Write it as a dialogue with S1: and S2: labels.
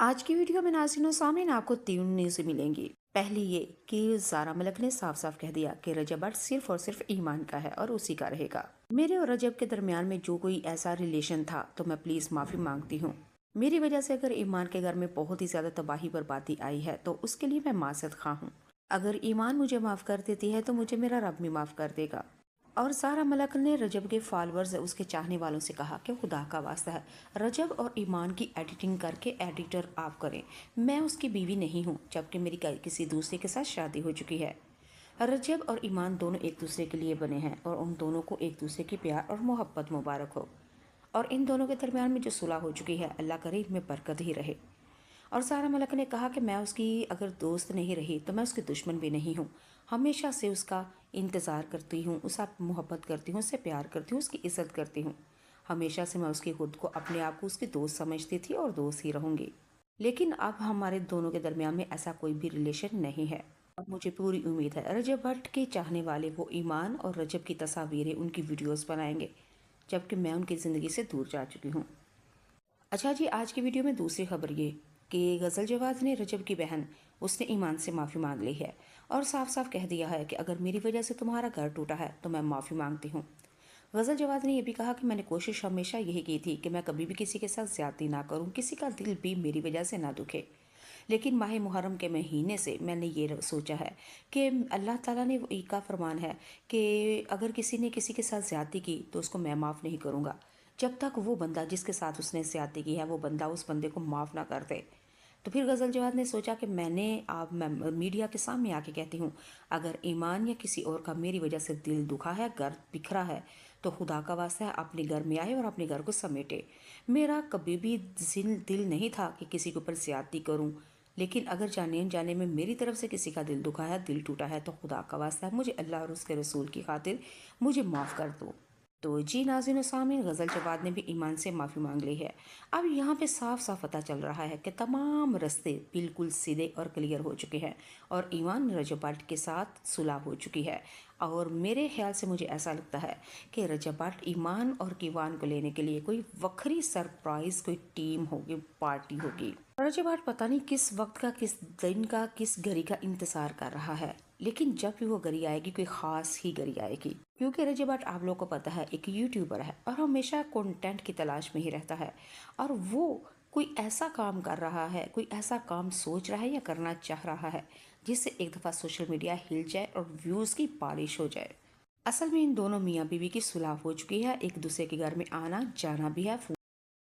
S1: آج کی ویڈیو میں ناظرین و سامعین آپ کو 3 نیوزیں ملیں گی۔ پہلی یہ کہ زارا ملک نے صاف صاف کہہ دیا کہ رجب بٹ صرف اور صرف ایمان کا ہے اور اسی کا رہے گا۔ میرے اور رجب کے درمیان میں جو کوئی ایسا ریلیشن تھا تو میں پلیز معافی مانگتی ہوں۔ میری وجہ سے اگر ایمان کے گھر میں بہت ہی زیادہ تباہی بربادی آئی ہے تو اس کے لیے میں معذرت خواہ ہوں۔ اگر ایمان مجھے معاف کر دیتی ہے تو مجھے میرا رب بھی معاف کر دے گا۔ اور زارا ملک نے رجب کے فالورز اس کے چاہنے والوں سے کہا کہ خدا کا واسطہ ہے رجب اور ایمان کی ایڈیٹنگ کر کے ایڈیٹر آپ کریں، میں اس کی بیوی نہیں ہوں جبکہ میری کسی دوسرے کے ساتھ شادی ہو چکی ہے۔ رجب اور ایمان دونوں ایک دوسرے کے لیے بنے ہیں اور ان دونوں کو ایک دوسرے کی پیار اور محبت مبارک ہو، اور ان دونوں کے درمیان میں جو صلح ہو چکی ہے اللہ کرے ان میں برکت ہی رہے۔ اور زارا ملک نے کہا کہ میں اس کی اگر دوست نہیں رہی تو میں اس کی دشمن بھی نہیں ہوں، ہمیشہ سے اس کا انتظار کرتی ہوں، اس سے محبت کرتی ہوں، اس سے پیار کرتی ہوں، اس کی عزت کرتی ہوں۔ ہمیشہ سے میں اس کی خود کو اپنے آپ کو اس کی دوست سمجھتی تھی اور دوست ہی رہوں گی، لیکن اب ہمارے دونوں کے درمیان میں ایسا کوئی بھی ریلیشن نہیں ہے۔ اور مجھے پوری امید ہے رجب بھٹ کے چاہنے والے وہ ایمان اور رجب کی تصاویریں ان کی ویڈیوز بنائیں گے جبکہ میں ان کی زندگی سے دور جا چکی ہوں۔ اچھا جی، آج کی ویڈیو میں دوسری خبر یہ کہ غزل جواز نے رجب کی بہن اس نے ایمان سے معافی مانگ لی ہے اور صاف صاف کہہ دیا ہے کہ اگر میری وجہ سے تمہارا گھر ٹوٹا ہے تو میں معافی مانگتی ہوں۔ غزل جواز نے یہ بھی کہا کہ میں نے کوشش ہمیشہ یہی کی تھی کہ میں کبھی بھی کسی کے ساتھ زیادتی نہ کروں، کسی کا دل بھی میری وجہ سے نہ دکھے، لیکن ماہ محرم کے مہینے سے میں نے یہ سوچا ہے کہ اللہ تعالیٰ نے ایک کا فرمان ہے کہ اگر کسی نے کسی کے ساتھ زیادتی کی تو اس کو میں معاف نہیں کروں گا جب تک وہ بندہ جس کے ساتھ اس نے زیادتی کی ہے وہ بندہ اس بندے کو معاف نہ کر دے۔ تو پھر غزل جواد نے سوچا کہ میں میڈیا کے سامنے آ کے کہتی ہوں، اگر ایمان یا کسی اور کا میری وجہ سے دل دکھا ہے، گھر بکھرا ہے، تو خدا کا واسطہ ہے اپنے گھر میں آئے اور اپنے گھر کو سمیٹے۔ میرا کبھی بھی دل نہیں تھا کہ کسی کے اوپر زیادتی کروں، لیکن اگر جانے انجانے میں میری طرف سے کسی کا دل دکھا ہے، دل ٹوٹا ہے، تو خدا کا واسطہ ہے مجھے اللہ اور اس کے رسول کی خاطر مجھے معاف کر دو۔ تو جی ناظرین و سامعین، غزل جواد نے بھی ایمان سے معافی مانگ لی ہے۔ اب یہاں پہ صاف صاف پتہ چل رہا ہے کہ تمام رستے بالکل سیدھے اور کلیئر ہو چکے ہیں اور ایمان رجب بٹ کے ساتھ صلح ہو چکی ہے، اور میرے خیال سے مجھے ایسا لگتا ہے کہ رجب بٹ ایمان اور کیوان کو لینے کے لیے کوئی وکھری سرپرائز کوئی ٹیم ہوگی، پارٹی ہوگی۔ رجب بٹ پتہ نہیں کس وقت کا، کس دن کا، کس گھڑی کا انتظار کر رہا ہے، لیکن جب بھی وہ گھڑی آئے گی کوئی خاص ہی گھڑی آئے گی، کیونکہ رجب بٹ آپ لوگوں کو پتہ ہے ایک یوٹیوبر ہے اور ہمیشہ کنٹینٹ کی تلاش میں ہی رہتا ہے، اور وہ کوئی ایسا کام کر رہا ہے، کوئی ایسا کام سوچ رہا ہے یا کرنا چاہ رہا ہے جس سے ایک دفعہ سوشل میڈیا ہل جائے اور ویوز کی بارش ہو جائے۔ اصل میں ان دونوں میاں بیوی کی صلح ہو چکی ہے، ایک دوسرے کے گھر میں آنا جانا بھی ہے۔